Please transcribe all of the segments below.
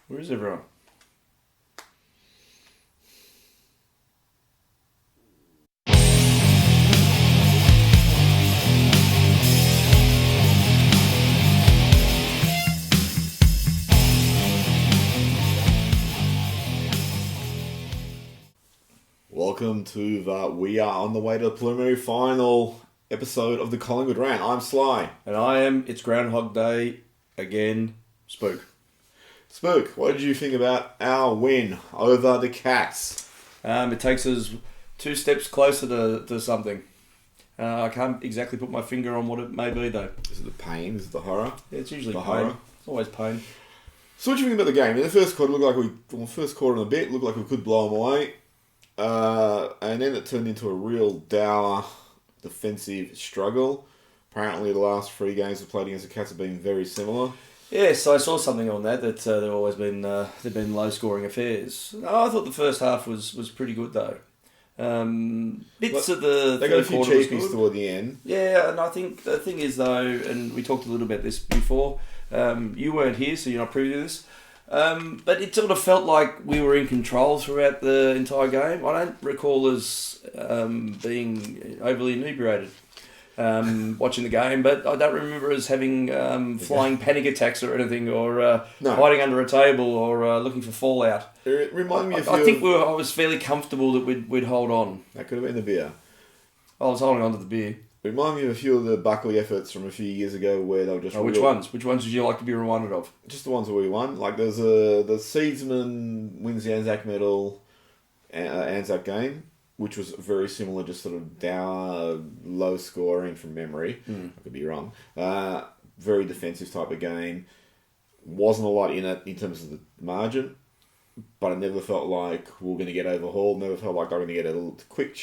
Where is everyone? Welcome to the We Are on the Way to the Preliminary Final episode of the Collingwood Rant. I'm Sly. And it's Groundhog Day again, Spook. Spook, what did you think about our win over the Cats? It takes us 2 steps closer to something. I can't exactly put my finger on what it may be, though. Is it the pain? Is it the horror? Yeah, it's usually the pain. horror? It's always pain. So what do you think about the game? In the first quarter, looked like first quarter and a bit, looked like we could blow them away. And then it turned into a real dour defensive struggle. Apparently the last 3 games we've played against the Cats have been very similar. Yes, I saw something on that they've always been they've been low scoring affairs. I thought the first half was pretty good though. Bits of the they got a third few quarter was cheapies good. toward the end. Yeah, and I think the thing is though, and we talked a little about this before. You weren't here, so you're not privy to this. But it sort of felt like we were in control throughout the entire game. I don't recall us being overly inebriated watching the game, but I don't remember us having flying panic attacks or anything, or hiding under a table or looking for fallout. It reminded me of I think I was fairly comfortable that we'd hold on. That could have been the beer. I was holding on to the beer. It reminded me of a few of the Buckley efforts from a few years ago where they were just... Which ones? Which ones would you like to be reminded of? Just the ones where we won. Like there's the Seedsman wins the Anzac medal, Anzac game, which was very similar, just sort of down, low scoring from memory. I could be wrong. Very defensive type of game. Wasn't a lot in it in terms of the margin, but I never felt like we were going to get overhauled. Never felt like they were going to get a quick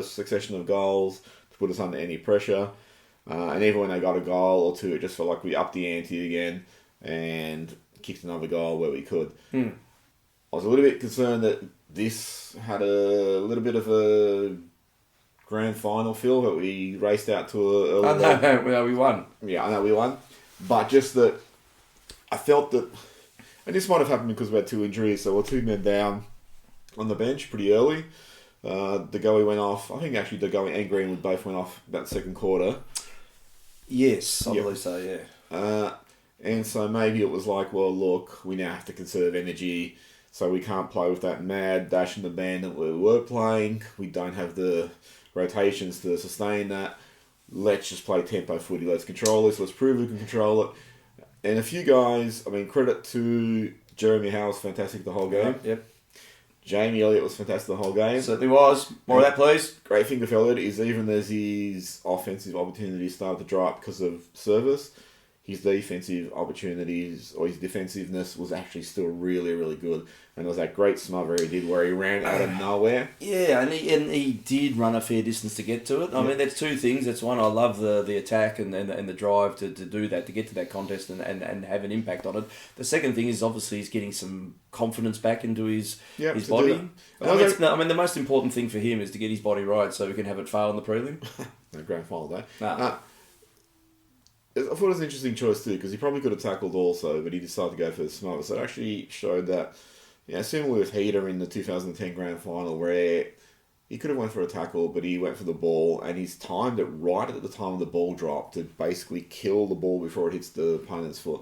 succession of goals to put us under any pressure. And even when they got a goal or two, it just felt like we upped the ante again and kicked another goal where we could. I was a little bit concerned that this had a little bit of a grand final feel, but we raced out to No, we won. Yeah, I know we won. But just that I felt that, and this might have happened because we had 2 injuries, so we're 2 men down on the bench pretty early. DeGoey went off. I think actually DeGoey and Greenwood both went off about second quarter. Yes, I believe so, yeah. And so maybe it was like, well, look, we now have to conserve energy, so we can't play with that mad dash and abandon that we were playing. We don't have the rotations to sustain that. Let's just play tempo footy. Let's control this. Let's prove we can control it. And a few guys, I mean, credit to Jeremy Howe was fantastic the whole game. Yep. Jamie Elliott was fantastic the whole game. Certainly was. More of that, please. Great thing to Elliott is even as his offensive opportunities started to dry up because of service, his defensive opportunities or his defensiveness was actually still really, really good. And there was that great smother he did where he ran out of nowhere. Yeah, and he did run a fair distance to get to it. I mean, that's 2 things. That's one, I love the attack and the drive to do that, to get to that contest and have an impact on it. The second thing is obviously he's getting some confidence back into his body. I mean, the most important thing for him is to get his body right so we can have it fail in the prelim. No grand final day. I thought it was an interesting choice too, because he probably could have tackled also, but he decided to go for the smother. So it actually showed that, similar with Heater in the 2010 grand final, where he could have went for a tackle, but he went for the ball, and he's timed it right at the time of the ball drop to basically kill the ball before it hits the opponent's foot.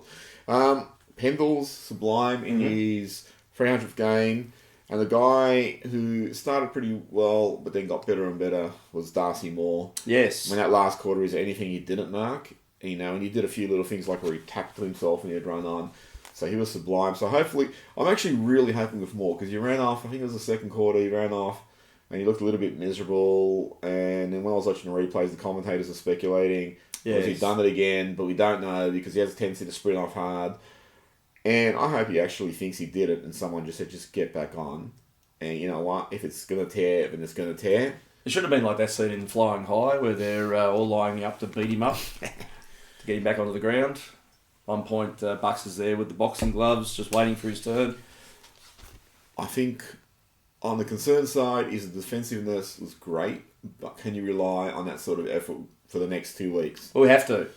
Pendle's sublime in his 300th game, and the guy who started pretty well, but then got better and better, was Darcy Moore. Yes. When that last quarter, is there anything he didn't mark? And he did a few little things like where he tackled himself and he had run on. So he was sublime. So hopefully, I'm actually really hoping with more, because he ran off, I think it was the second quarter, he ran off and he looked a little bit miserable. And then when I was watching the replays, the commentators are speculating, has he done it again? But we don't know, because he has a tendency to sprint off hard. And I hope he actually thinks he did it and someone just said, just get back on. And you know what? If it's going to tear, then it's going to tear. It should have been like that scene in Flying High where they're all lining up to beat him up. To get him back onto the ground. One point, Bucks is there with the boxing gloves, just waiting for his turn. I think on the concern side is the defensiveness was great, but can you rely on that sort of effort for the next 2 weeks? Well, we have to.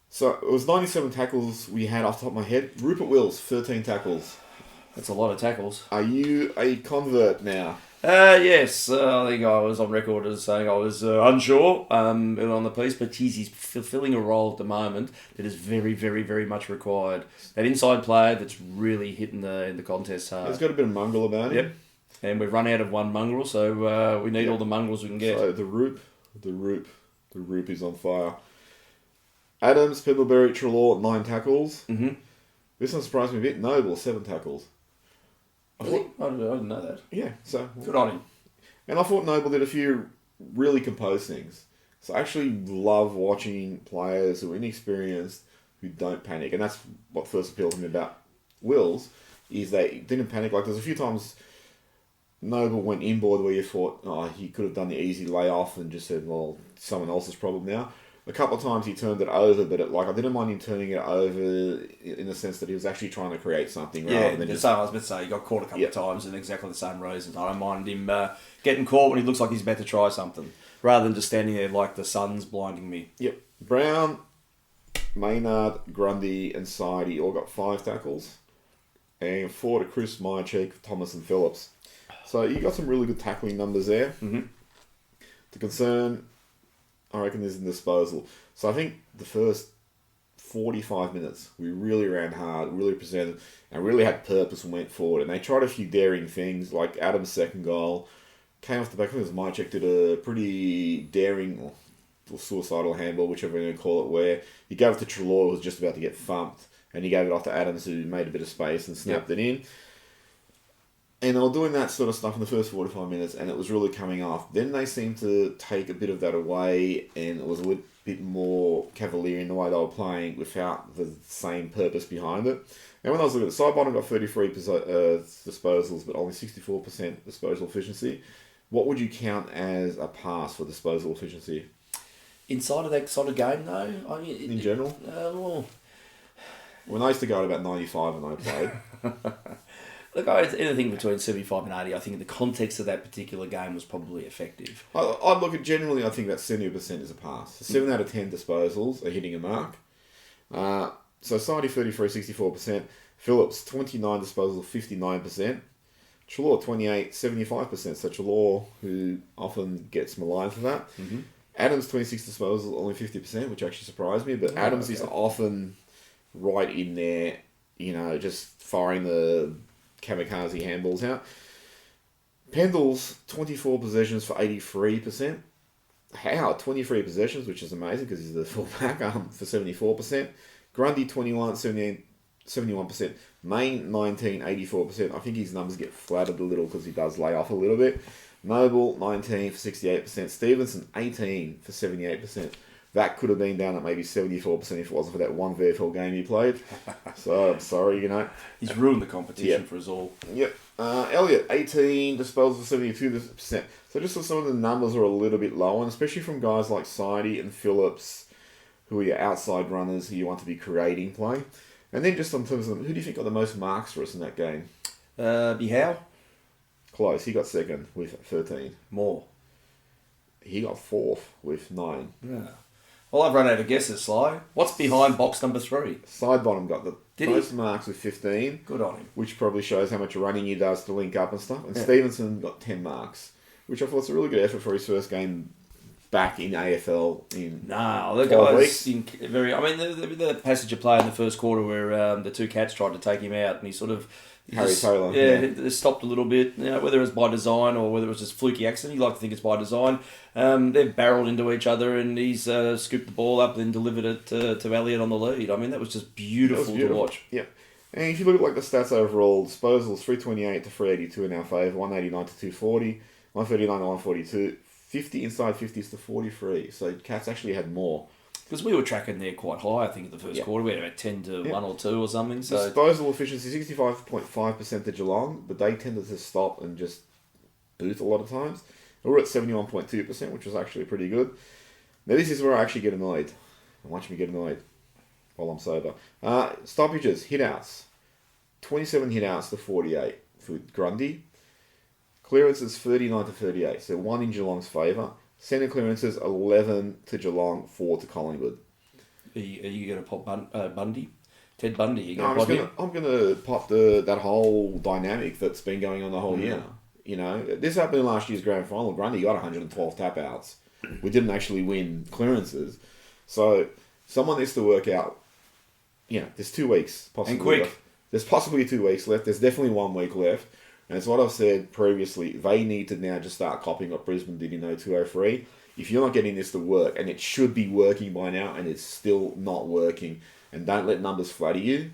So it was 97 tackles we had off the top of my head. Rupert Wills, 13 tackles. That's a lot of tackles. Are you a convert now? Yes. I think I was on record as saying I was unsure on the piece, but geez, he's fulfilling a role at the moment that is very, very, very much required. That inside player that's really hitting in the contest hard. He's got a bit of mongrel about him. Yep. And we've run out of one mongrel, so we need all the mongrels we can get. So the Roop is on fire. Adams, Pendlebury, Trelaw, 9 tackles. Mm-hmm. This one surprised me a bit. Noble, 7 tackles. I didn't know that. Yeah, so Good on him. And I thought Noble did a few really composed things. So I actually love watching players who are inexperienced, who don't panic. And that's what first appealed to me about Wills, is they didn't panic. Like, there's a few times Noble went inboard where you thought, he could have done the easy layoff and just said, well, someone else's problem now. A couple of times he turned it over, but I didn't mind him turning it over in the sense that he was actually trying to create something rather than just... I was about to say, he got caught a couple of times in exactly the same reasons. I don't mind him getting caught when he looks like he's about to try something, rather than just standing there like the sun's blinding me. Yep. Brown, Maynard, Grundy and Sidey all got 5 tackles. And 4 to Chris, Myercheek, Thomas and Phillips. So you got some really good tackling numbers there. Mm-hmm. The concern, I reckon, is in disposal. So I think the first 45 minutes, we really ran hard, really presented, and really had purpose and went forward. And they tried a few daring things, like Adam's second goal. Came off the back, I think it was Myercheek, did a pretty daring or suicidal handball, whichever you want to call it, where he gave it to Trelaw, who was just about to get thumped. And he gave it off to Adams, who made a bit of space and snapped it in. And they were doing that sort of stuff in the first 45 minutes, and it was really coming off. Then they seemed to take a bit of that away, and it was a little bit more cavalier in the way they were playing without the same purpose behind it. And when I was looking at the side bottom, got 33 disposals, but only 64% disposal efficiency. What would you count as a pass for disposal efficiency? Inside of that sort of game, though? I mean, in general? When I used to go at about 95 when I played. Look, anything between 75 and 80, I think in the context of that particular game was probably effective. I'd look at generally, I think about 70% is a pass. 7 out of 10 disposals are hitting a mark. So Sidey 33, 64%. Phillips 29 disposals, 59%. Trelaw 28, 75%. So Trelaw, who often gets maligned for that. Mm-hmm. Adams 26 disposals, only 50%, which actually surprised me. But Adams is often right in there, just firing the kamikaze handballs out. Pendle's 24 possessions for 83%. Howard 23 possessions, which is amazing because he's the fullback, for 74%. Grundy 21, 71%. Main 19, 84%. I think his numbers get flattered a little because he does lay off a little bit. Noble 19 for 68%. Stevenson 18 for 78%. That could have been down at maybe 74% if it wasn't for that one VFL game he played. So, I'm sorry, He's ruined the competition for us all. Yep. Elliott, 18 disposals for 72%. So just so some of the numbers are a little bit low, and especially from guys like Sidey and Phillips, who are your outside runners who you want to be creating play. And then just in terms of them, who do you think got the most marks for us in that game? Howe? Close. He got second with 13. More. He got fourth with 9. Yeah. Well, I've run out of guesses, Sly. What's behind box number 3? Sidebottom got the most marks with 15. Good on him. Which probably shows how much running he does to link up and stuff. And Stevenson got 10 marks, which I thought was a really good effort for his first game back in AFL in the guy's the passage of play in the first quarter where the two Cats tried to take him out and he sort of... Harry Taylor. Yeah, stopped a little bit. Whether it was by design or whether it was just fluky accident, you like to think it's by design. They've barreled into each other and he's scooped the ball up and delivered it to Elliott on the lead. I mean, that was just beautiful to watch. Yeah. And if you look at the stats overall, disposals 328 to 382 in our favour, 189 to 240, 139 to 142, 50 inside 50s to 43. So Cats actually had more. Because we were tracking there quite high, I think, in the first quarter. We had about 10 to 1 or 2 or something. So disposal efficiency, 65.5% to Geelong, but they tended to stop and just boot a lot of times. And we're at 71.2%, which was actually pretty good. Now, this is where I actually get annoyed. And watch me get annoyed while I'm sober. Stoppages, hit-outs. 27 hit-outs to 48 for Grundy. Clearances, 39 to 38. So 1 in Geelong's favour. Centre clearances, 11 to Geelong, 4 to Collingwood. Are you going to pop Bundy? Ted Bundy? You No, going to pop him? I'm gonna pop that whole dynamic that's been going on the whole year. You know, this happened in last year's grand final. Grundy got 112 tap outs. We didn't actually win clearances, so someone needs to work out. You know, there's 2 weeks possibly. And quick. Left. There's possibly 2 weeks left. There's definitely 1 week left. And it's what I've said previously. They need to now just start copying what Brisbane did in 0203. If you're not getting this to work, and it should be working by now, and it's still not working, and don't let numbers flatter you,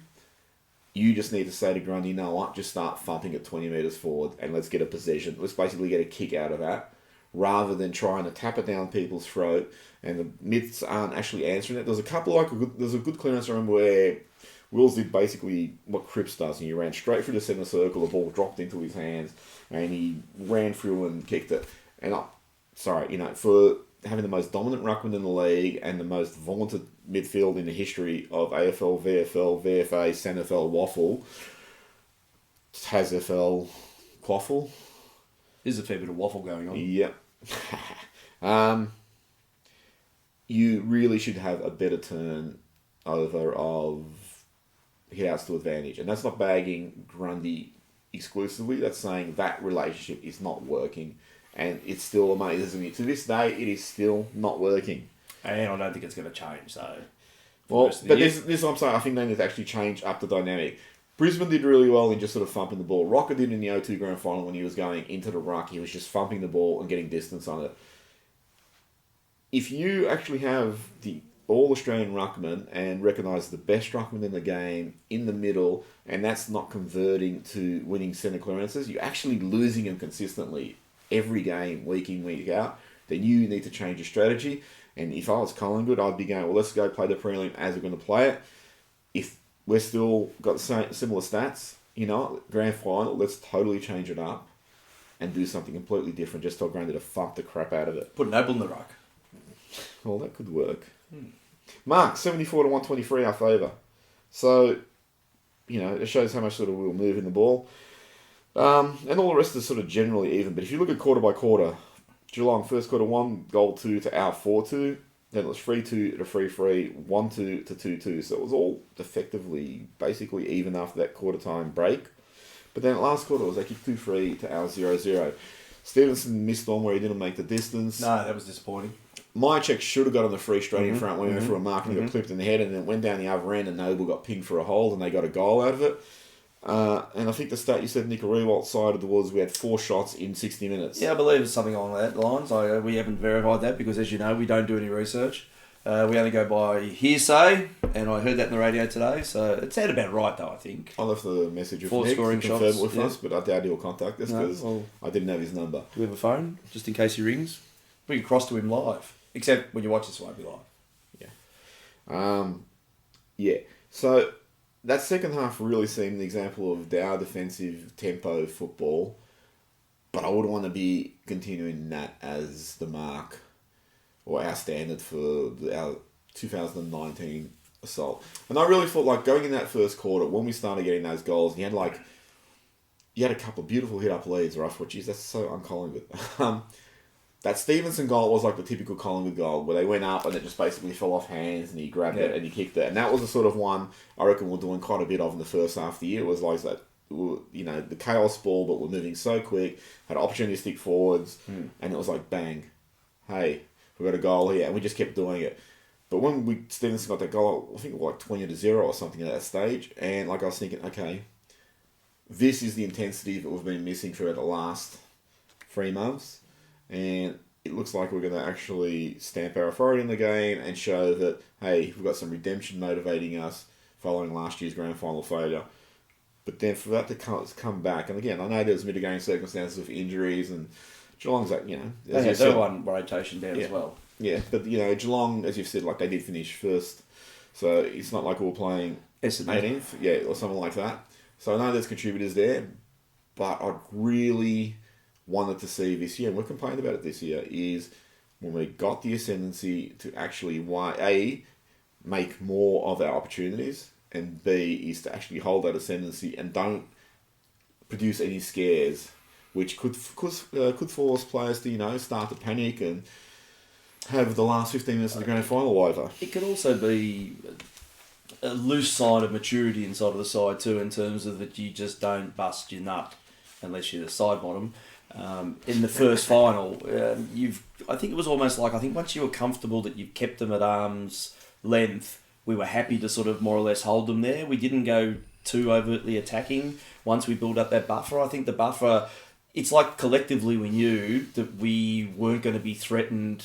you just need to say to Grundy, you know what, just start thumping at 20 metres forward, and let's get a possession. Let's basically get a kick out of that, rather than trying to tap it down people's throat, and the myths aren't actually answering it. There's a good clearance room where Wills did basically what Cripps does, and he ran straight through the centre circle, the ball dropped into his hands, and he ran through and kicked it. And for having the most dominant ruckman in the league and the most vaunted midfield in the history of AFL, VFL, VFA, SANFL, Waffle, TASFL, Quaffle. There's a fair bit of waffle going on. Yep. You really should have a better turnover of hit-outs to advantage. And that's not bagging Grundy exclusively. That's saying that relationship is not working. And it's still amazing me. To this day, it is still not working. And I don't think it's going to change, so... Well, but this is what I'm saying. I think they need to actually change up the dynamic. Brisbane did really well in just sort of thumping the ball. Rocker did in the 0-2 grand final when he was going into the ruck. He was just thumping the ball and getting distance on it. If you actually have the all-Australian ruckman and recognise the best ruckman in the game in the middle, and that's not converting to winning centre clearances, you're actually losing them consistently every game, week in, week out, then you need to change your strategy. And if I was Collingwood, I'd be going, well, let's go play the prelim as we're going to play it. If we're still got the same, similar stats, grand final, let's totally change it up and do something completely different. Just tell Grundy to fuck the crap out of it. Put Noble in the ruck. Well, that could work. Mark, 74 to 123 our favour. So, it shows how much sort of we'll move in the ball. And all the rest is sort of generally even. But if you look at quarter by quarter, Geelong, first quarter 1, goal 2 to our 4-2. Then it was 3-2 to 3-3, 1-2 to 2-2. So it was all effectively, basically even after that quarter time break. But then last quarter, it was actually 2-3 to our 0-0. Stevenson missed on where he didn't make the distance. No, that was disappointing. Mycheck should have got on the free straight in front when we went for a mark and got clipped in the head, and then went down the other end and Noble got pinged for a hold and they got a goal out of it. And I think the stat you said Nick Rewalt sided was we had 4 shots in 60 minutes. Yeah, I believe it's something along that lines. We haven't verified that because, as you know, we don't do any research. We only go by hearsay, and I heard that in the radio today, so it sounded about right, though, I think. I left the message with 4 Nick scoring to confirm shots, it with us, but I doubt he'll contact us because I didn't have his number. Do we have a phone, just in case he rings? We can cross to him live, except when you watch this, it won't be live. Yeah. So that second half really seemed an example of our defensive tempo football, but I would want to be continuing that as the mark or our standard for our 2019 assault. And I really thought, like, going in that first quarter, when we started getting those goals, you had a couple of beautiful hit-up leads, where I thought, geez, that's so un-Collingwood. That Stevenson goal was like the typical Collingwood goal, where they went up and it just basically fell off hands and he grabbed it and he kicked it. And that was the sort of one I reckon we're doing quite a bit of in the first half of the year. It was like that, the chaos ball, but we're moving so quick, had opportunistic forwards, and it was like, bang, hey, we got a goal here, and we just kept doing it. But when Stevenson got that goal, I think it was like 20-0 or something at that stage, and I was thinking, okay, this is the intensity that we've been missing for the last 3 months. And it looks like we're going to actually stamp our authority in the game and show that, hey, we've got some redemption motivating us following last year's grand final failure. But then for that to come back, and again, I know there's mitigating circumstances with injuries, and Geelong's like, They had their one rotation down as well. Yeah, but Geelong, as you've said, like they did finish first. So it's not like we were playing 18th, or something like that. So I know there's contributors there, but I'd really wanted to see this year, and we've complained about it this year, is when we got the ascendancy to actually, A, make more of our opportunities, and B, is to actually hold that ascendancy and don't produce any scares, which could force players to, start to panic and have the last 15 minutes of the grand final over. It could also be a loose sign of maturity inside of the side too, in terms of that you just don't bust your nut unless you're the side bottom. In the first final, I think it was almost like, I think once you were comfortable that you've kept them at arm's length, we were happy to sort of more or less hold them there. We didn't go too overtly attacking once we built up that buffer. I think the buffer, it's like collectively we knew that we weren't going to be threatened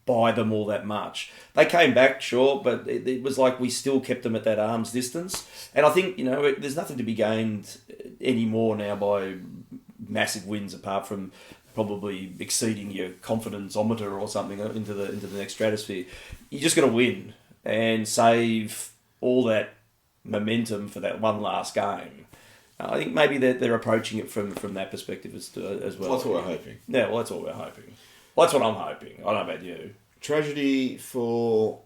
by them all that much. They came back, sure, but it was like we still kept them at that arm's distance. And I think, there's nothing to be gained anymore now by massive wins, apart from probably exceeding your confidence-ometer or something into the next stratosphere. You just got to win and save all that momentum for that one last game. I think maybe they're approaching it from that perspective as well. That's what we're hoping. Yeah, well, that's what we're hoping. Well, that's what I'm hoping. I don't know about you. Tragedy for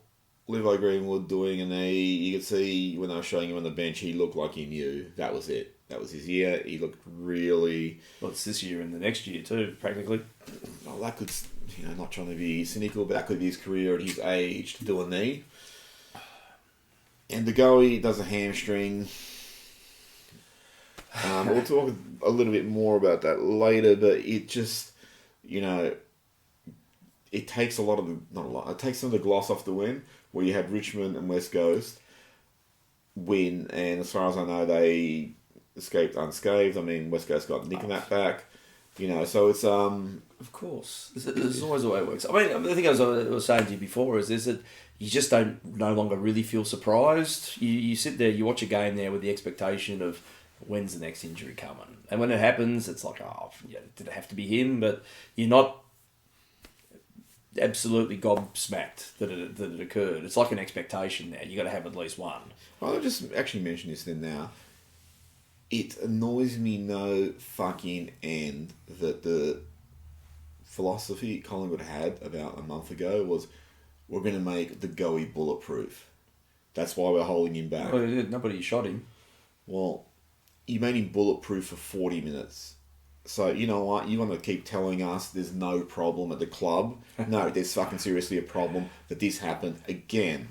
Livo Greenwood doing a knee. You could see when they were showing him on the bench, he looked like he knew that was it. That was his year. He looked really... Well, it's this year and the next year too, practically. Well, that could, not trying to be cynical, but that could be his career at his age to do a knee. And De Goey does a hamstring. We'll talk a little bit more about that later, but it just, it takes it takes some of the gloss off the win, where you had Richmond and West Coast win, and as far as I know, they escaped unscathed. I mean, West Coast got Nick and that back, so it's... Of course. This is always the way it works. I mean, the thing I was saying to you before is that you just no longer really feel surprised. You sit there, you watch a game there with the expectation of when's the next injury coming. And when it happens, it's like, did it have to be him? But you're not absolutely gobsmacked that it occurred. It's like an expectation now. You got to have at least one. Well, I'll just actually mention this then now. It annoys me no fucking end that the philosophy Collingwood had about a month ago was, we're going to make De Goey bulletproof. That's why we're holding him back. Well, nobody shot him. Well, you made him bulletproof for 40 minutes. So, you know what? You want to keep telling us there's no problem at the club? No, there's fucking seriously a problem that this happened again.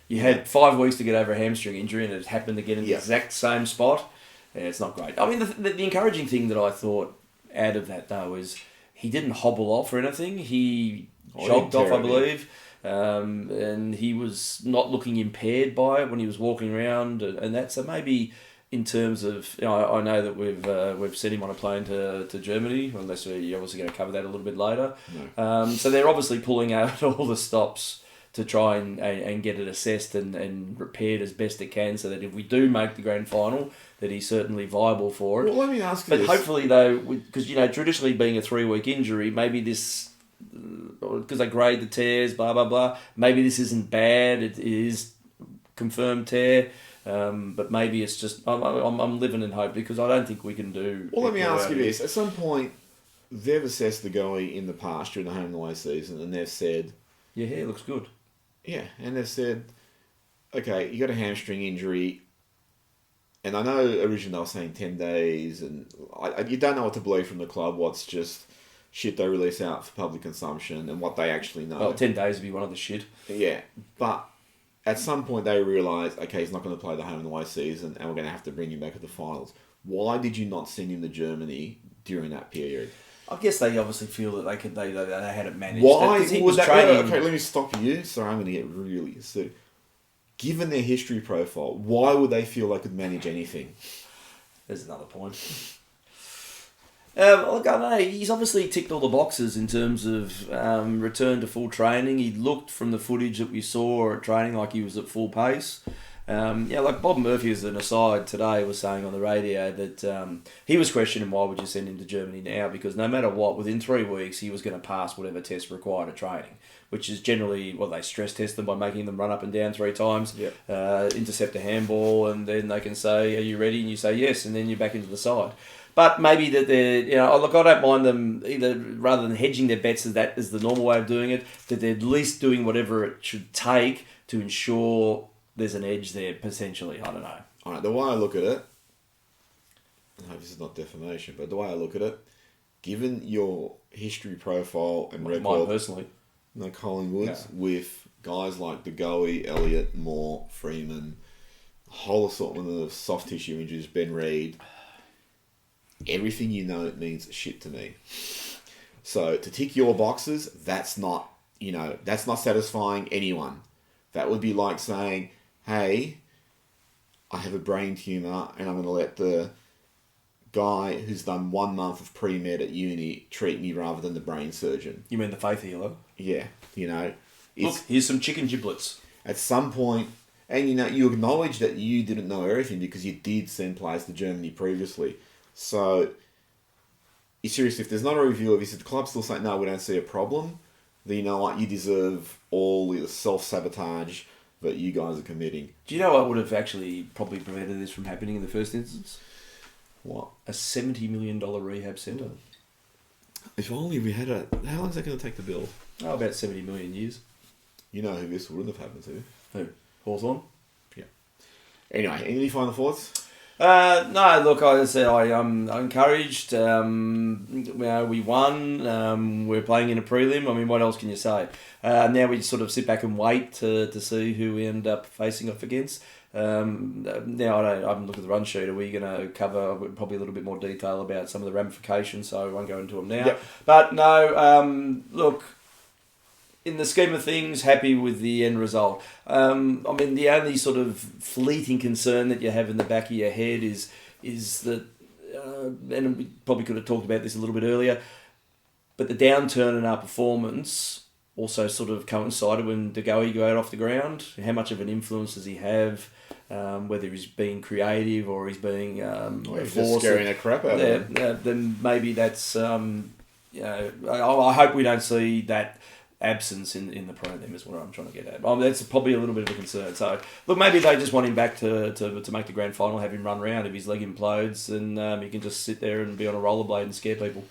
You had 5 weeks to get over a hamstring injury and it happened again in the exact same spot. Yeah, it's not great. I mean, the encouraging thing that I thought out of that, though, is he didn't hobble off or anything. He jogged off, I believe. And he was not looking impaired by it when he was walking around and that. So maybe in terms of, I know that we've sent him on a plane to Germany, unless you're obviously going to cover that a little bit later. No. So they're obviously pulling out all the stops to try and get it assessed and repaired as best it can, so that if we do make the grand final, that he's certainly viable for it. Well, let me ask you this. But hopefully, though, because traditionally being a 3-week injury, maybe this, because they grade the tears, blah blah blah. Maybe this isn't bad. It is confirmed tear. But maybe it's just I'm living in hope, because I don't think we can do. Well, let me ask you this: at some point, they've assessed the Goey in the past during the home and away season, and they've said, "Your hair looks good." Yeah, and they've said, "Okay, you got a hamstring injury." And I know originally they were saying 10 days, and you don't know what to believe from the club. What's just shit they release out for public consumption, and what they actually know. Oh, 10 days would be one of the shit. Yeah, but at some point they realise, okay, he's not going to play the home and away season, and we're going to have to bring him back at the finals. Why did you not send him to Germany during that period? I guess they obviously feel that they had it managed. Why he was was that? training. Okay, let me stop you. Sorry, I'm going to get really... So, given their history profile, why would they feel they could manage anything? There's another point. Look, I know he's obviously ticked all the boxes in terms of return to full training. He looked from the footage that we saw at training like he was at full pace. Like Bob Murphy, as an aside today, was saying on the radio that he was questioning why would you send him to Germany now, because no matter what, within 3 weeks he was going to pass whatever test required at training, which is generally, they stress test them by making them run up and down 3 times, intercept a handball, and then they can say, are you ready? And you say yes, and then you're back into the side. But maybe that they're, look, I don't mind them either, rather than hedging their bets as that is the normal way of doing it, that they're at least doing whatever it should take to ensure there's an edge there, potentially. I don't know. All right, the way I look at it, I hope this is not defamation, but the way I look at it, given your history profile and record... Mine personally. Collingwoods, Yeah. with guys like DeGoey, Elliott, Moore, Freeman, a whole assortment of soft tissue injuries, Ben Reid. Everything you know means shit to me. So to tick your boxes, that's not satisfying anyone. That would be like saying, hey, I have a brain tumour and I'm going to let the guy who's done 1 month of pre-med at uni treat me rather than the brain surgeon. You mean the faith healer? Yeah, Look, here's some chicken giblets. At some point, and you acknowledge that you didn't know everything because you did send players to Germany previously. So, seriously, if there's not a review of this, if the club's still saying, no, we don't see a problem, then you know what, you deserve all the self-sabotage that you guys are committing. Do you know what would have actually probably prevented this from happening in the first instance? What? A $70 million rehab centre. If only we had how long is that going to take to build? Oh, about 70 million years. You know who this wouldn't have happened to? Who? Hawthorn? Yeah. Anyway, any final thoughts? No, look, I said I'm encouraged. We won. We're playing in a prelim. I mean, what else can you say? Now we sort of sit back and wait to see who we end up facing off against. Now I haven't looked at the run sheet. Are we going to cover probably a little bit more detail about some of the ramifications? So I won't go into them now. Yep. But no, look. In the scheme of things, happy with the end result. I mean, the only sort of fleeting concern that you have in the back of your head is that, and we probably could have talked about this a little bit earlier, but the downturn in our performance also sort of coincided when DeGoey got off the ground. How much of an influence does he have? Whether he's being creative or he's being He's just scaring the crap out of him. Then maybe that's I hope we don't see that absence in the prelim is what I'm trying to get at. That's probably a little bit of a concern. So look, maybe they just want him back to make the grand final, have him run around. If his leg implodes, and he can just sit there and be on a rollerblade and scare people.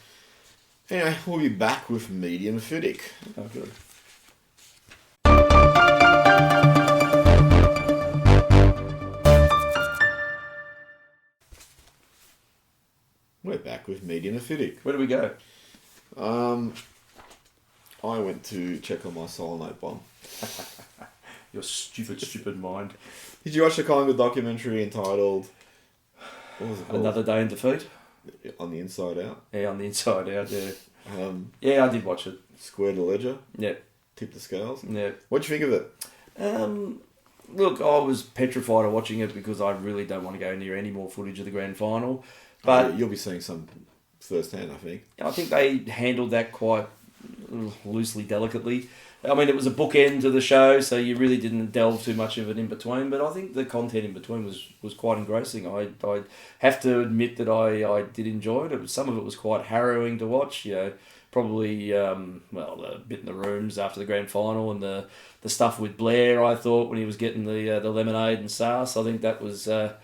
Anyway, we'll be back with medium Fiddick. Oh, good. We're back with medium Fiddick. Where do we go? I went to check on my Solenoid bomb. Your stupid mind. Did you watch the Collingwood documentary entitled... What was it called? Another Day in Defeat? On the Inside Out? Yeah, on the Inside Out, yeah. Yeah, I did watch it. Square the ledger? Yeah. Tip the scales? Yeah. What'd you think of it? Look, I was petrified of watching it because I really don't want to go near any more footage of the grand final. But you'll be seeing some firsthand, I think. I think they handled that quite loosely, delicately. I mean, it was a bookend to the show, so you really didn't delve too much of it in between. But I think the content in between was quite engrossing. I have to admit that I did enjoy it. Some of it was quite harrowing to watch. Probably a bit in the rooms after the grand final and the stuff with Blair. I thought when he was getting the lemonade and sauce, I think that was it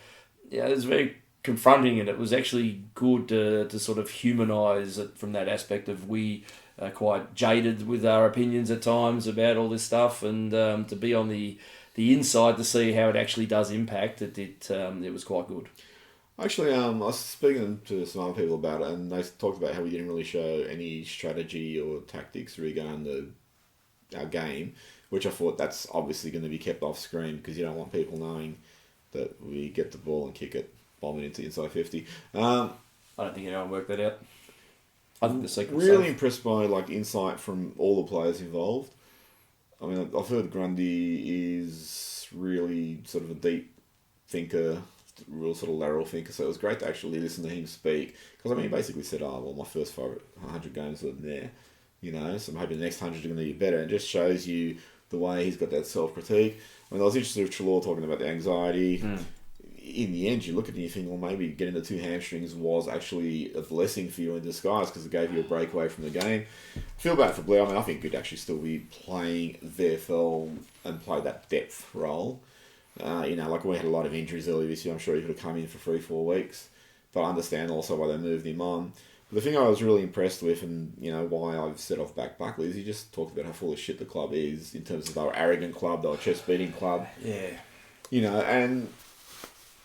was very confronting, and it was actually good to sort of humanise it from that aspect of we are quite jaded with our opinions at times about all this stuff, and to be on the inside to see how it actually does impact it was quite good. Actually, I was speaking to some other people about it, and they talked about how we didn't really show any strategy or tactics regarding our game, which I thought that's obviously going to be kept off screen because you don't want people knowing that we get the ball and kick it, bomb it into inside 50. I don't think anyone worked that out. I think the secret's really safe. impressed by insight from all the players involved. I mean, I've heard Grundy is really sort of a deep thinker, real sort of lateral thinker, so it was great to actually listen to him speak, because I mean, he basically said, my first 100 games were there, so I'm hoping the next 100 are going to be better. It just shows you the way he's got that self-critique. I mean, I was interested with Treloar talking about the anxiety. In the end, you look at it and you think, well, maybe getting the 2 hamstrings was actually a blessing for you in disguise because it gave you a breakaway from the game. I feel bad for Blair. I mean, I think he'd actually still be playing VFL and play that depth role. We had a lot of injuries earlier this year. I'm sure he could have come in for 3-4 weeks. But I understand also why they moved him on. But the thing I was really impressed with, and why I've set off back Buckley, is he just talked about how full of shit the club is in terms of they were arrogant club, they were chest beating club. Yeah.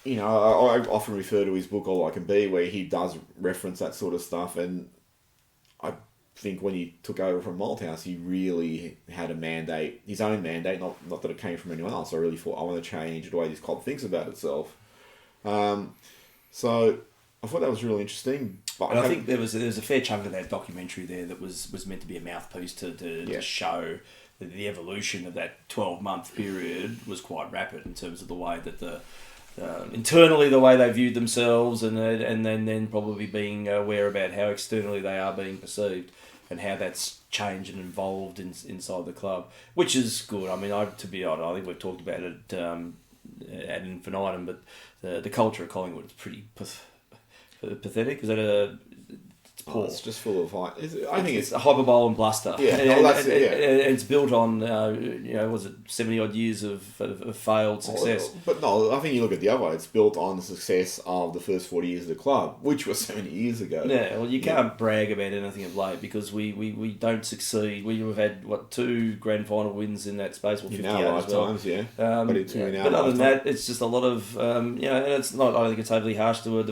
I often refer to his book All I Can Be, where he does reference that sort of stuff, and I think when he took over from Malthouse, he really had a mandate, his own mandate, not that it came from anyone else. I really thought, I want to change the way this club thinks about itself. So I thought that was really interesting. But I think there was a fair chunk of that documentary there that was meant to be a mouthpiece to show that the evolution of that 12-month period was quite rapid in terms of the way that internally the way they viewed themselves, and then probably being aware about how externally they are being perceived, and how that's changed and evolved inside the club, which is good. I mean, to be honest, I think we've talked about it ad infinitum, but the culture of Collingwood is pretty pathetic. Is that it's poor? It's just full of hype. I think it's hyperbole and bluster. Yeah, and it's built on was it 70 odd years of failed success? But no, I think you look at the other way. It's built on the success of the first 40 years of the club, which was 70 years ago. Yeah, well, you can't brag about anything of late because we don't succeed. We've had 2 grand final wins in that space, or 50 in our lifetimes, well. But other than that, it's just a lot of and it's not. I don't think it's overly harsh to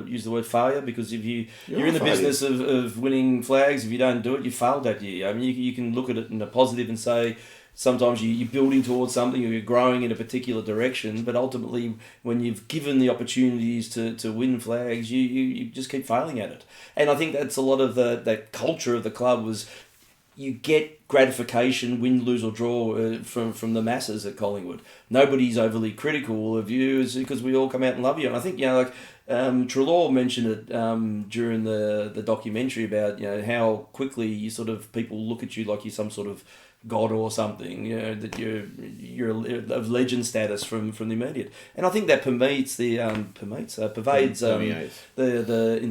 use the word failure, because if you're in the business of winning flags, if you don't do it, you failed that year. I mean, you can look at it in a positive and say sometimes you're building towards something, or you're growing in a particular direction, but ultimately when you've given the opportunities to win flags, you just keep failing at it. And I think that's a lot of that culture of the club was you get gratification, win, lose or draw from the masses at Collingwood. Nobody's overly critical of you because we all come out and love you. And I think, Treloar mentioned it during the documentary about how quickly you sort of people look at you like you're some sort of god or something, that you're of legend status from the immediate. And I think that pervades the into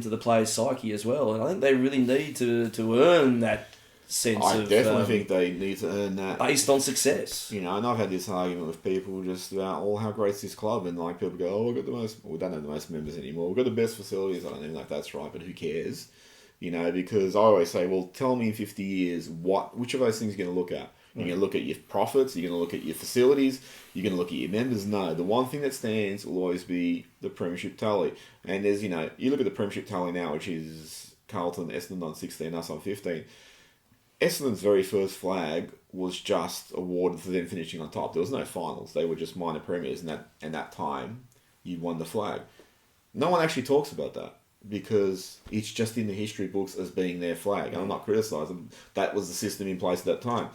the player's psyche as well. And I think they really need to earn that sense I definitely think they need to earn that based on success. And I've had this argument with people just about how great's this club, and like people go, we've got the most, we don't have the most members anymore, we've got the best facilities. I don't even know if that's right, but who cares? Because I always say, well, tell me in 50 years which of those things you're going to look at. You're going to look at your profits, you're going to look at your facilities, you're going to look at your members. No, the one thing that stands will always be the premiership tally. And there's, you look at the premiership tally now, which is Carlton, Essendon on 16, us on 15. Essendon's very first flag was just awarded for them finishing on top. There was no finals. They were just minor premiers, and that time, you won the flag. No one actually talks about that because it's just in the history books as being their flag. And I'm not criticising. That was the system in place at that time.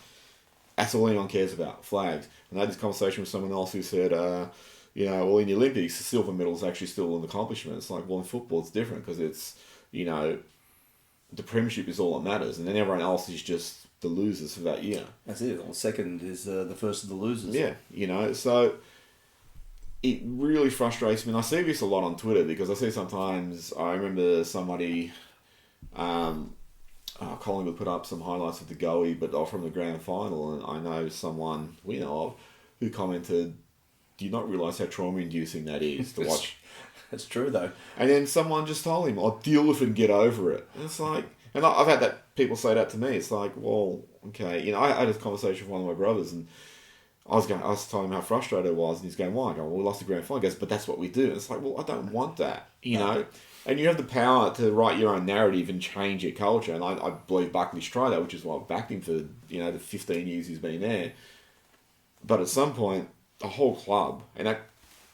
That's all anyone cares about, flags. And I had this conversation with someone else who said, well, in the Olympics, the silver medal is actually still an accomplishment. It's like, well, in football, it's different because it's, the premiership is all that matters, and then everyone else is just the losers for that year. That's it. Well, second is the first of the losers. Yeah, so it really frustrates me. And I see this a lot on Twitter because I see sometimes, I remember somebody, Collingwood put up some highlights of the Goey, but from the grand final, and I know someone we know of who commented, do you not realise how trauma-inducing that is to watch? That's true, though. And then someone just told him, I'll deal with it and get over it. And it's like, and I've had people say that to me. It's like, well, okay. I had a conversation with one of my brothers, and I was telling him how frustrated I was, and he's going, why? I go, well, we lost the grand final. He goes, but that's what we do. And it's like, well, I don't want that, know? And you have the power to write your own narrative and change your culture. And I believe Buckley's tried that, which is why I've backed him for, the 15 years he's been there. But at some point, the whole club, and that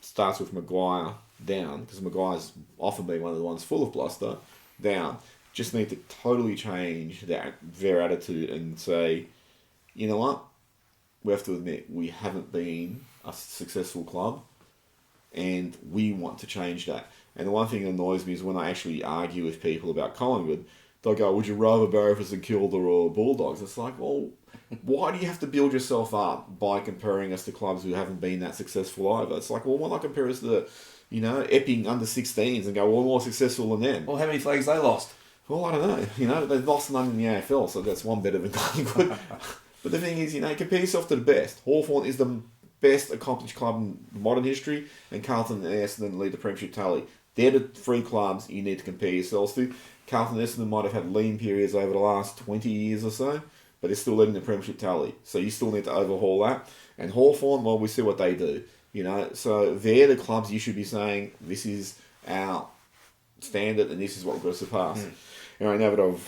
starts with Maguire down, because Maguire's often been one of the ones full of bluster, down, just need to totally change their attitude and say, you know what, we have to admit we haven't been a successful club and we want to change that. And the one thing that annoys me is when I actually argue with people about Collingwood, they'll go, would you rather Barrows and Kilda or Bulldogs? It's like, well, why do you have to build yourself up by comparing us to clubs who haven't been that successful either? It's like, well, why not compare us to Epping under 16s and go, well, we're more successful than them. Well, how many flags they lost? Well, I don't know. They've lost none in the AFL, so that's one better than Collingwood. But the thing is, compare yourself to the best. Hawthorn is the best accomplished club in modern history, and Carlton and Essendon lead the premiership tally. They're the 3 clubs you need to compare yourselves to. Carlton and Essendon might have had lean periods over the last 20 years or so, but they're still leading the premiership tally. So you still need to overhaul that. And Hawthorn, well, we see what they do. So they're the clubs you should be saying, this is our standard and this is what we've got to surpass. Now that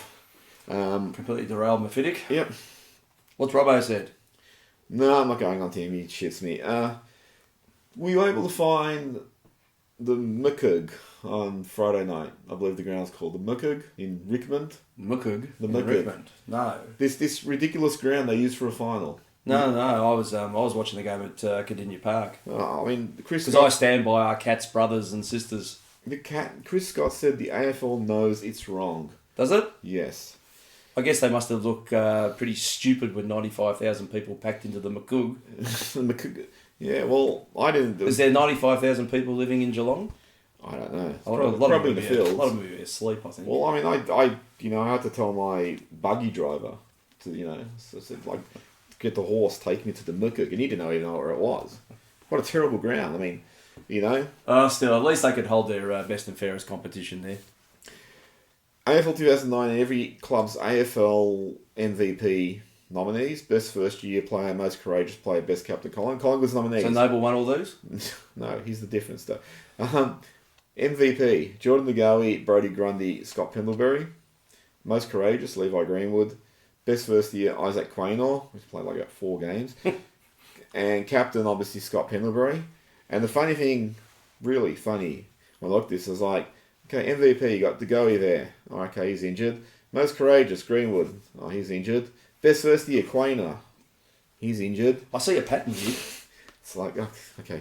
Completely derailed my fiddick. Yep. What's Robbo said? No, I'm not going on to him. He shits me. Were you able to find the Muckug on Friday night? I believe the ground's called the Muckug in Richmond. Muckug? The in Muckug. Richmond? No. This ridiculous ground they used for a final. No. I was watching the game at Cardinia Park. Oh, I mean, Chris Because I Scott, stand by our Cats brothers and sisters. Chris Scott said the AFL knows it's wrong. Does it? Yes. I guess they must have looked pretty stupid with 95,000 people packed into the Muckug. Yeah, well, I didn't. Is there 95,000 people living in Geelong? I don't know. A lot Probably in the A fields. lot of them would be asleep, I think. Well, I mean, I had to tell my buggy driver to, so I said, like, get the horse, take me to the Muckug, and he didn't even know where it was. What a terrible ground. I mean, Still, at least they could hold their best and fairest competition there. AFL 2009, every club's AFL MVP nominees: best first year player, most courageous player, best captain. Collingwood's nominees. So Noble won all those? No, here's the difference though. MVP: Jordan McGowie, Brodie Grundy, Scott Pendlebury. Most courageous: Levi Greenwood. Best first year: Isaac Quaynor, who's played like 4 games. And captain, obviously, Scott Pendlebury. And the funny thing, really funny, when I looked at this, I was like, okay, MVP, you got DeGoey there. Oh, okay, he's injured. Most courageous, Greenwood. Oh, he's injured. Best first year, Quaynor. He's injured. I see a pattern here. It's like, okay,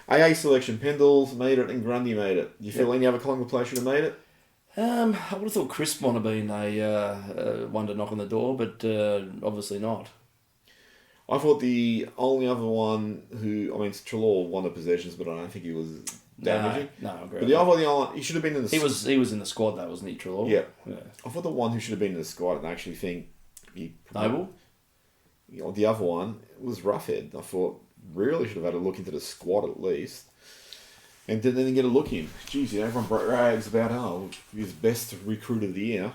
AA selection, Pendles made it and Grundy made it. Do you feel any other Collingwood player should have made it? I would have thought Crisp might have been a one to knock on the door, but obviously not. I thought the only other one Treloar won the possessions, but I don't think he was damaging. No, I agree. But the other, he should have been in the... He was in the squad though, wasn't he, Treloar? Yeah. I thought the one who should have been in the squad, and I actually think... Noble? The other one was Roughhead. I thought really should have had a look into the squad at least. And then get a look in. Jeez, everyone brags about, he's best recruit of the year.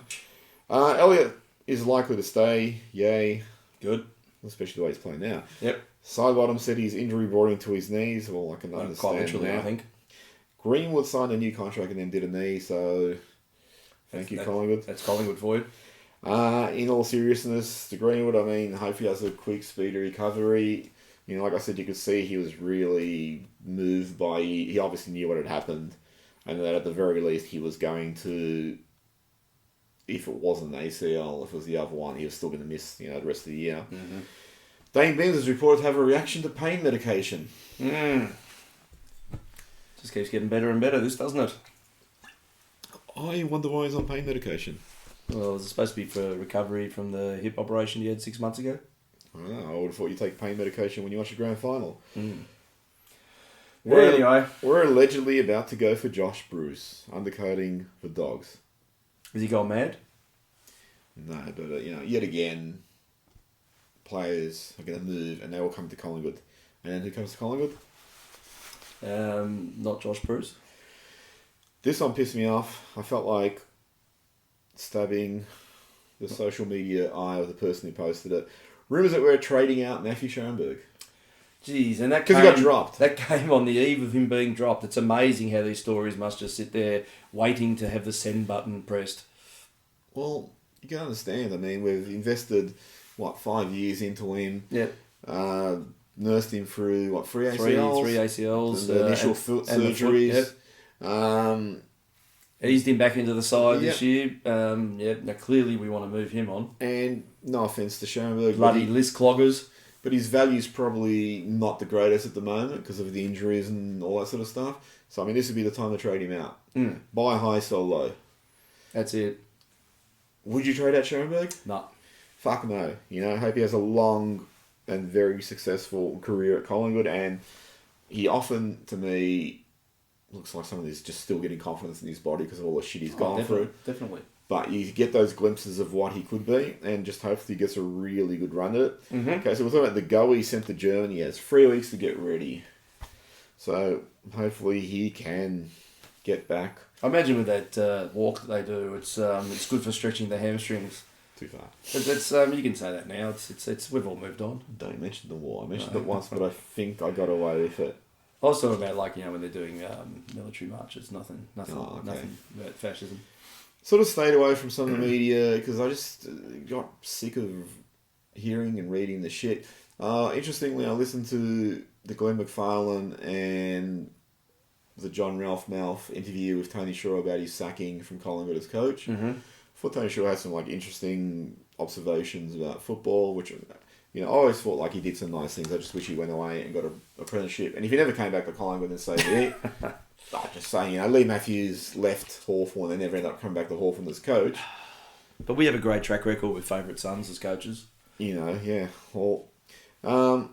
Elliott is likely to stay. Yay. Good. Especially the way he's playing now. Yep. Sidebottom said his injury brought him to his knees. Well, I can understand quite literally, now. I think. Greenwood signed a new contract and then did a knee, so thank you, Collingwood. That's Collingwood for you. In all seriousness, to Greenwood, hope he has a quick, speedy recovery. Like I said, you could see he was really moved by... He obviously knew what had happened, and that at the very least he was going to... If it wasn't ACL, if it was the other one, he was still going to miss, the rest of the year. Mm-hmm. Dane Benz is reported to have a reaction to pain medication. Just keeps getting better and better, this, doesn't it? I wonder why he's on pain medication. Well, was it supposed to be for recovery from the hip operation you had 6 months ago? I don't know. I would have thought you take pain medication when you watch a grand final. Anyway. We're allegedly about to go for Josh Bruce, undercoating the Dogs. Has he gone mad? No, but, yet again, players are going to move and they will come to Collingwood. And who comes to Collingwood? Not Josh Bruce. This one pissed me off. I felt like stabbing the social media eye of the person who posted it. Rumours that we're trading out Matthew Schoenberg. Jeez, and that because he got dropped. That came on the eve of him being dropped. It's amazing how these stories must just sit there waiting to have the send button pressed. Well, you can understand. We've invested 5 years into him. Yep. Nursed him through 3 ACLs. Three ACLs. The initial foot surgeries. Yep. Eased him back into the side this year. Now clearly we want to move him on. And no offence to Schoenberg, bloody list cloggers. But his value's probably not the greatest at the moment because of the injuries and all that sort of stuff. So, this would be the time to trade him out. Buy high, sell low. That's it. Would you trade out Schoenberg? No. Fuck no. I hope he has a long and very successful career at Collingwood. And he often, to me, looks like someone who's just still getting confidence in his body because of all the shit he's gone through. Definitely. But you get those glimpses of what he could be, and just hopefully he gets a really good run at it. Mm-hmm. Okay, so we're talking about the goal he sent to Germany. He has 3 weeks to get ready. So hopefully he can get back. I imagine with that walk that they do, it's good for stretching the hamstrings. Too far. It's you can say that now. It's we've all moved on. Don't mention the war. I mentioned it once, but I think I got away with it. I was talking about when they're doing military marches. Nothing okay. about fascism. sort of stayed away from some of the media because I just got sick of hearing and reading the shit. Interestingly, I listened to the Glenn McFarlane and the John Ralph Mouth interview with Tony Shaw about his sacking from Collingwood as coach. Mm-hmm. I thought Tony Shaw had some interesting observations about football, which I always thought he did some nice things. I just wish he went away and got an apprenticeship. And if he never came back to Collingwood and stayed there, just saying, Lee Matthews left Hawthorn and never ended up coming back to Hawthorn as coach. But we have a great track record with favourite sons as coaches. Yeah. Well, I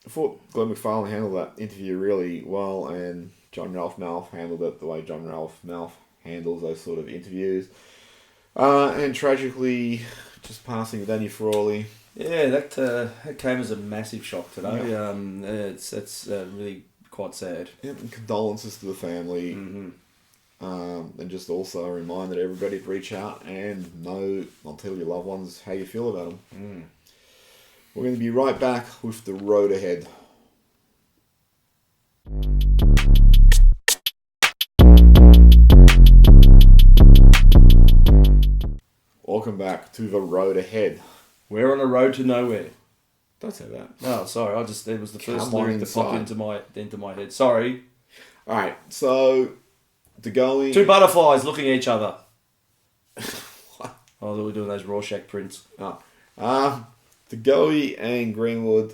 thought Glenn McFarlane handled that interview really well, and John Ralph Mouth handled it the way John Ralph Mouth handles those sort of interviews. And tragically, just passing Danny Frawley. Yeah, that came as a massive shock today. Yeah. It's really quite sad. Yeah, and condolences to the family. Mm-hmm. And just also a reminder to everybody to reach out and tell your loved ones how you feel about them. Mm. We're going to be right back with the road ahead. Welcome back to the road ahead. We're on a road to nowhere. Don't say that. No, sorry. It was the first Come on lyric that popped into my head. Sorry. All right, so the going. Two butterflies looking at each other. Oh, they were doing those Rorschach prints. The Goey and Greenwood.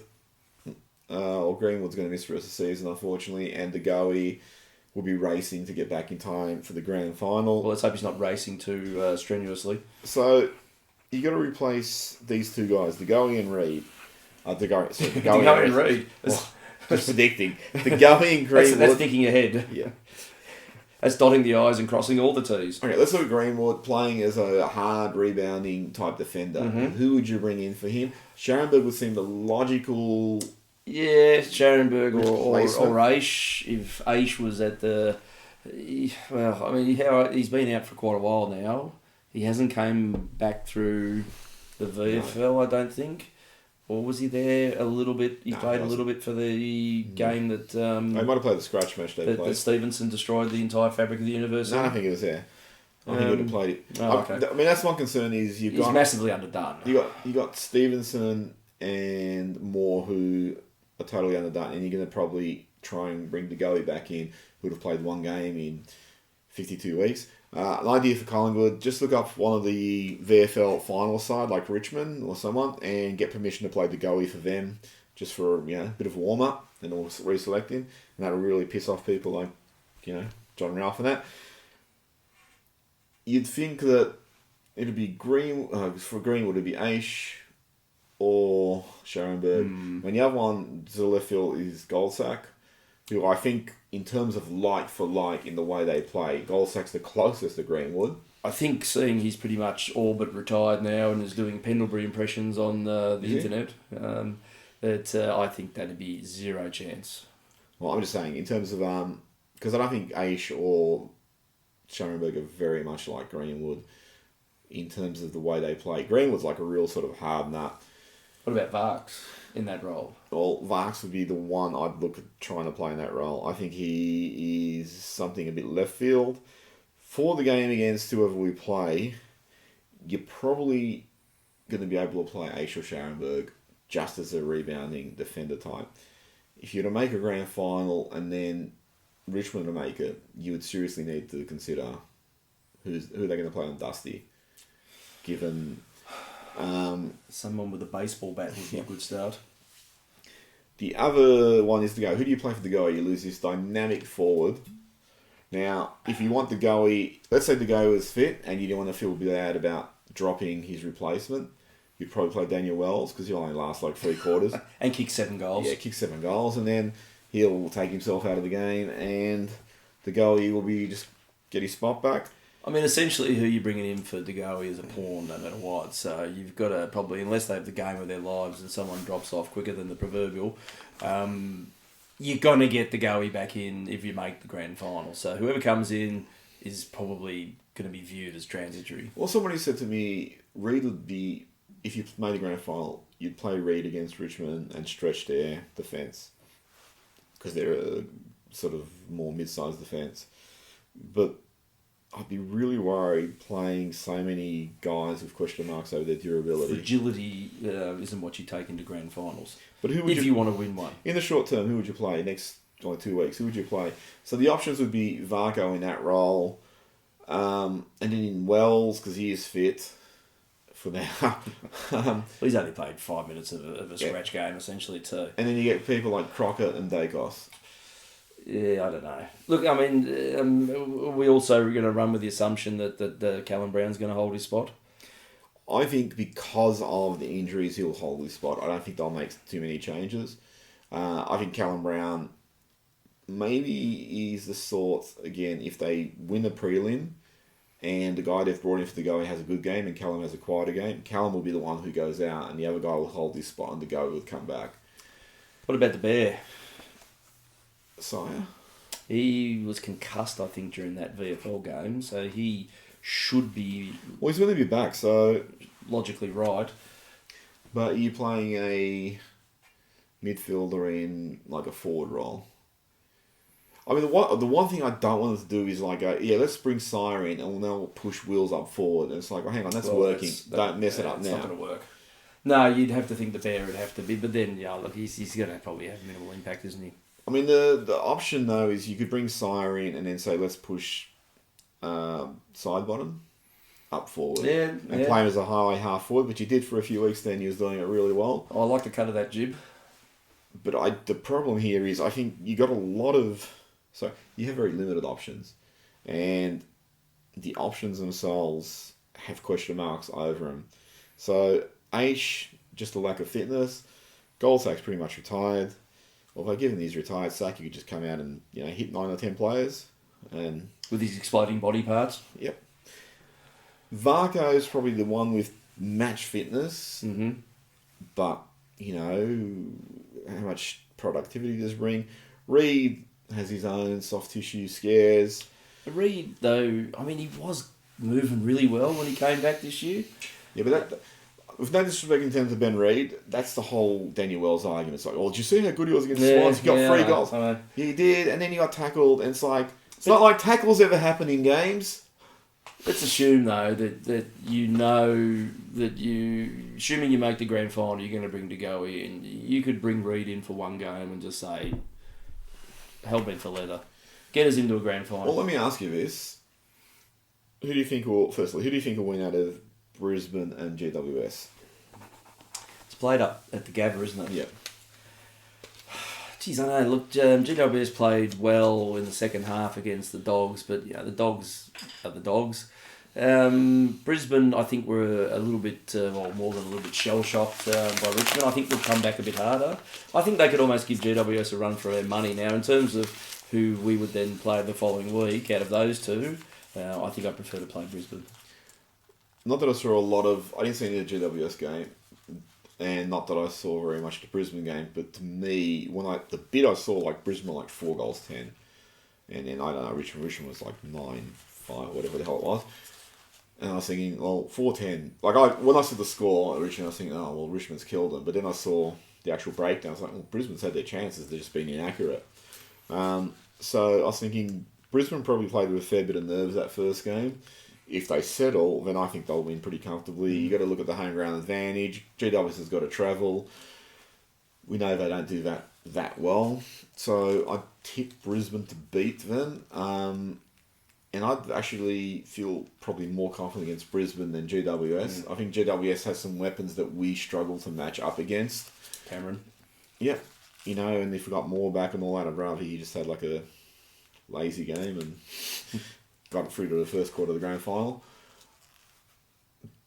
Greenwood's going to miss the rest of the season, unfortunately, and the Goey will be racing to get back in time for the grand final. Well, let's hope he's not racing too strenuously. So you got to replace these two guys, the Goey and Reid. The Goey and Reid. Just predicting. The Goey and Greenwood. That's thinking ahead. Yeah. That's dotting the I's and crossing all the T's. Okay, let's look at Greenwood playing as a hard rebounding type defender. Mm-hmm. Who would you bring in for him? Scharenberg would seem the logical. Yeah, Scharenberg or replacement. Aish. If Aish was at the... Well, I mean, he's been out for quite a while now. He hasn't came back through the VFL, I don't think. Or was he there a little bit? He played a little bit for the game that... He might have played the scratch match that Stevenson destroyed the entire fabric of the university. No, I don't think he was there. I think he would have played it. Oh, okay. I mean, that's my concern is he's massively underdone. You got Stevenson and Moore who are totally underdone, and you're going to probably try and bring DeGoey back in, who would have played one game in 52 weeks. An idea for Collingwood, just look up one of the VFL final side, like Richmond or someone, and get permission to play DeGoey for them, just for a bit of warm-up, and all reselect him, and that'll really piss off people like, John Ralph and that. You'd think that it'd be for Greenwood, it'd be Aish or Scharenberg. When the other one to the left field is Goldsack, who I think, in terms of like for like in the way they play, Goldsack's the closest to Greenwood. I think seeing he's pretty much all but retired now and is doing Pendlebury impressions on the internet, I think that'd be zero chance. Well, I'm just saying, in terms of... because I don't think Aish or Scharenberg are very much like Greenwood in terms of the way they play. Greenwood's like a real sort of hard nut. What about Varks in that role? Well, Varks would be the one I'd look at trying to play in that role. I think he is something a bit left field. For the game against whoever we play, you're probably going to be able to play Aish or Scharenberg just as a rebounding defender type. If you're to make a grand final and then Richmond to make it, you would seriously need to consider who they're going to play on Dusty. Given... someone with a baseball bat would be a good start. The other one is who do you play for DeGoey? You lose this dynamic forward. Now, if you want DeGoey, let's say DeGoey was fit and you don't want to feel bad about dropping his replacement, you'd probably play Daniel Wells because he'll only last like 3 quarters. And kick 7 goals. Yeah, kick 7 goals, and then he'll take himself out of the game and DeGoey will be just get his spot back. I mean, essentially, who you're bringing in for DeGoey is a pawn, no matter what. So you've got to probably, unless they have the game of their lives and someone drops off quicker than the proverbial, you're going to get DeGoey back in if you make the grand final. So whoever comes in is probably going to be viewed as transitory. Well, somebody said to me, Reid would be, if you made the grand final, you'd play Reid against Richmond and stretch their defence because they're a sort of more mid-sized defence. But I'd be really worried playing so many guys with question marks over their durability. Fragility isn't what you take into grand finals. But who would if you want to win one? In the short term, who would you play next 2 weeks? Who would you play? So the options would be Varco in that role, and then in Wells, because he is fit for now. He's only played 5 minutes of a scratch game, essentially, too. And then you get people like Crockett and Dacos. Yeah, I don't know. Look, I mean, we also are going to run with the assumption that Callum Brown's going to hold his spot. I think because of the injuries, he'll hold his spot. I don't think they'll make too many changes. I think Callum Brown maybe is the sort, again, if they win the prelim and the guy they've brought in for the go has a good game and Callum has a quieter game, Callum will be the one who goes out and the other guy will hold his spot and the go will come back. What about the Bear? Sire? He was concussed, I think, during that VFL game, so he should be... Well, he's going to be back, so... Logically right. But are you playing a midfielder in, like, a forward role? I mean, the one thing I don't want us to do is, like, let's bring Sire in and we'll now push Wills up forward. And it's like, hang on, that's working. Don't mess it up now. It's not going to work. No, you'd have to think the Bear would have to be, but then, yeah, look, he's going to probably have minimal impact, isn't he? I mean, the option, though, is you could bring Sire in and then say, let's push side bottom up forward. And play him as a highway half forward, which he did for a few weeks then. He was doing it really well. I like the cut of that jib. But the problem here is I think you got a lot of... So you have very limited options. And the options themselves have question marks over them. So H, just a lack of fitness. Goldsack's pretty much retired. Although given he's retired, Saki could just come out and hit 9 or 10 players, and with his exploding body parts. Yep. Varco's probably the one with match fitness, but how much productivity does bring? Reed has his own soft tissue scares. Reed, though, I mean, he was moving really well when he came back this year. Yeah, but that. With no disrespect in terms of Ben Reid, that's the whole Daniel Wells argument. It's like, did you see how good he was against Swans? He got 3 goals. He did, and then he got tackled, and it's like, it's not like tackles ever happen in games. Let's assume, though, that assuming you make the grand final, you're going to bring DeGoe in. You could bring Reid in for one game and just say, hell-bent for leather. Get us into a grand final. Well, let me ask you this. Who do you think will win out of Brisbane and GWS? It's played up at the Gabba, isn't it? Yeah. Geez, I know. Look, GWS played well in the second half against the Dogs, but the Dogs are the Dogs. Brisbane, I think, were a little bit, more than a little bit shell-shocked by Richmond. I think they'll come back a bit harder. I think they could almost give GWS a run for their money now. In terms of who we would then play the following week, out of those two, I think I prefer to play Brisbane. Not that I saw a lot of... I didn't see any of the GWS game, and not that I saw very much the Brisbane game, but to me, the bit I saw, like, Brisbane like 4 goals 10, and then, I don't know, Richmond was like 9-5, whatever the hell it was. And I was thinking, well, 4-10. Like, when I saw the score at Richmond, I was thinking, oh, well, Richmond's killed them. But then I saw the actual breakdown. I was like, well, Brisbane's had their chances. They're just being inaccurate. So I was thinking Brisbane probably played with a fair bit of nerves that first game. If they settle, then I think they'll win pretty comfortably. You got to look at the home ground advantage. GWS has got to travel. We know they don't do that well. So I tip Brisbane to beat them. And I'd actually feel probably more confident against Brisbane than GWS. I think GWS has some weapons that we struggle to match up against. Cameron. Yeah. And if we got more back and all that, I'd rather he just had like a lazy game and got through to the first quarter of the grand final.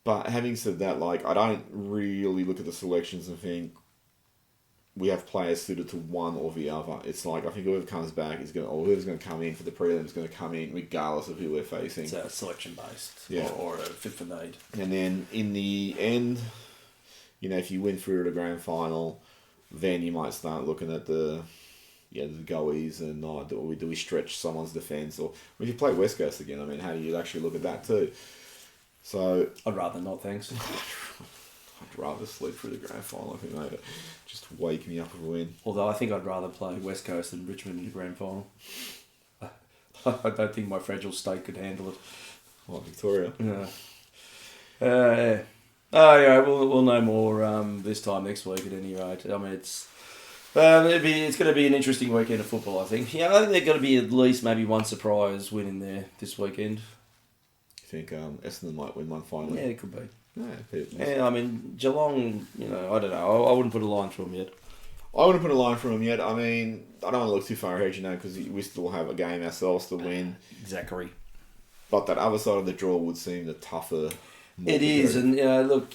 But having said that, like, I don't really look at the selections and think we have players suited to one or the other. It's like, I think whoever comes back whoever's going to come in for the prelim is going to come in regardless of who we're facing. It's a selection based, or a fit for need. And then in the end, if you win through to the grand final, then you might start looking at the goeies and do we stretch someone's defence, or if you play West Coast again, I mean, how do you actually look at that too? So I'd rather not, thanks. I'd rather sleep through the grand final. I think they'd just wake me up if we win. Although I think I'd rather play West Coast than Richmond in the grand final. I don't think my fragile state could handle it. What, Victoria? Yeah. Yeah. Oh, yeah, we'll know more this time next week at any rate. I mean, it's going to be an interesting weekend of football, I think. Yeah, I think there's going to be at least maybe one surprise win in there this weekend. You think Essendon might win one finally? Yeah, it could be. Yeah, I mean, Geelong, I don't know. I wouldn't put a line through them yet. I wouldn't put a line from them yet. I mean, I don't want to look too far ahead, because we still have a game ourselves to win. Exactly. But that other side of the draw would seem the tougher. It is, and look,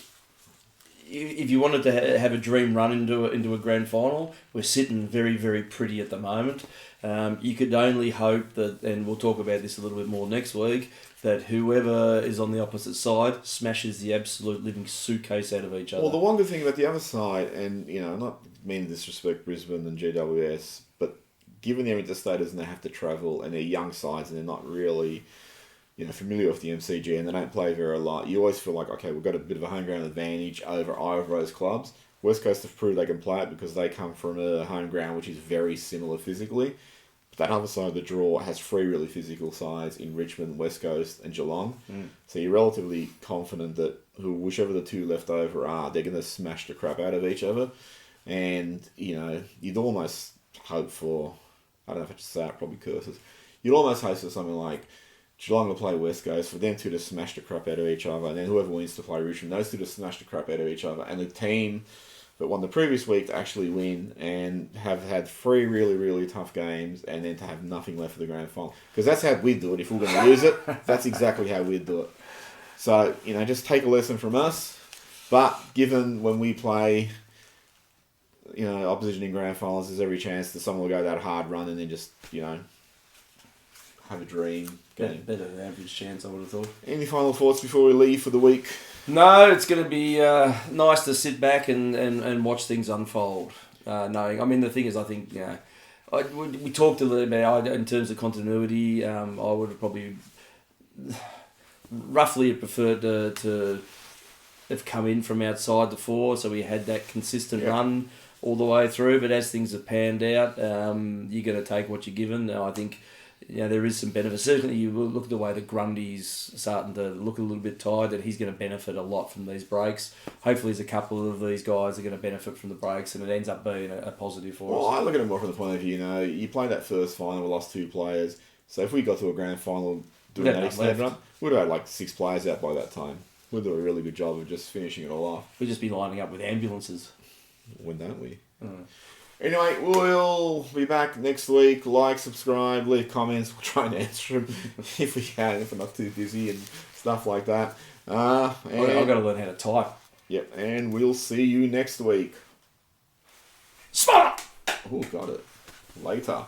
if you wanted to have a dream run into a grand final, we're sitting very, very pretty at the moment. You could only hope that, and we'll talk about this a little bit more next week, that whoever is on the opposite side smashes the absolute living suitcase out of each other. Well, the one good thing about the other side, and not meaning to disrespect Brisbane and GWS, but given they're interstaters and they have to travel and they're young sides and they're not really familiar with the MCG and they don't play very a lot, you always feel like, okay, we've got a bit of a home ground advantage over either of those clubs. West Coast have proved they can play it because they come from a home ground which is very similar physically. But that other side of the draw has three really physical sides in Richmond, West Coast and Geelong. So you're relatively confident that whichever the two left over are, they're going to smash the crap out of each other. And, you'd almost hope for, I don't know if I should say it, probably curses, you'd almost hope for something like Geelong to play West Coast, for them two to smash the crap out of each other, and then whoever wins to play Richmond, those two to smash the crap out of each other, and the team that won the previous week to actually win and have had three really, really tough games, and then to have nothing left for the grand final. Because that's how we'd do it. If we're going to lose it, that's exactly how we'd do it. So, just take a lesson from us. But given when we play, opposition in grand finals, there's every chance that someone will go that hard run and then just, have a dream game. Better than average chance, I would have thought. Any final thoughts before we leave for the week? No, it's going to be nice to sit back and watch things unfold. Knowing, I mean, the thing is, I think, we talked a little about, in terms of continuity, I would have probably roughly preferred to have come in from outside the four, so we had that consistent run all the way through. But as things have panned out, you're going to take what you're given. I think there is some benefit. Certainly, you look at the way that Grundy's starting to look a little bit tired, that he's going to benefit a lot from these breaks. Hopefully, there's a couple of these guys are going to benefit from the breaks, and it ends up being a positive for us. Well, I look at it more from the point of view, you played that first final, we lost 2 players. So if we got to a grand final doing that extended run, we'd have had 6 players out by that time. We'd do a really good job of just finishing it all off. We'd just be lining up with ambulances. When don't we? Anyway, we'll be back next week. Like, subscribe, leave comments. We'll try and answer them if we can, if we're not too busy and stuff like that. I've got to learn how to type. Yep, and we'll see you next week. Spot! Oh, got it. Later.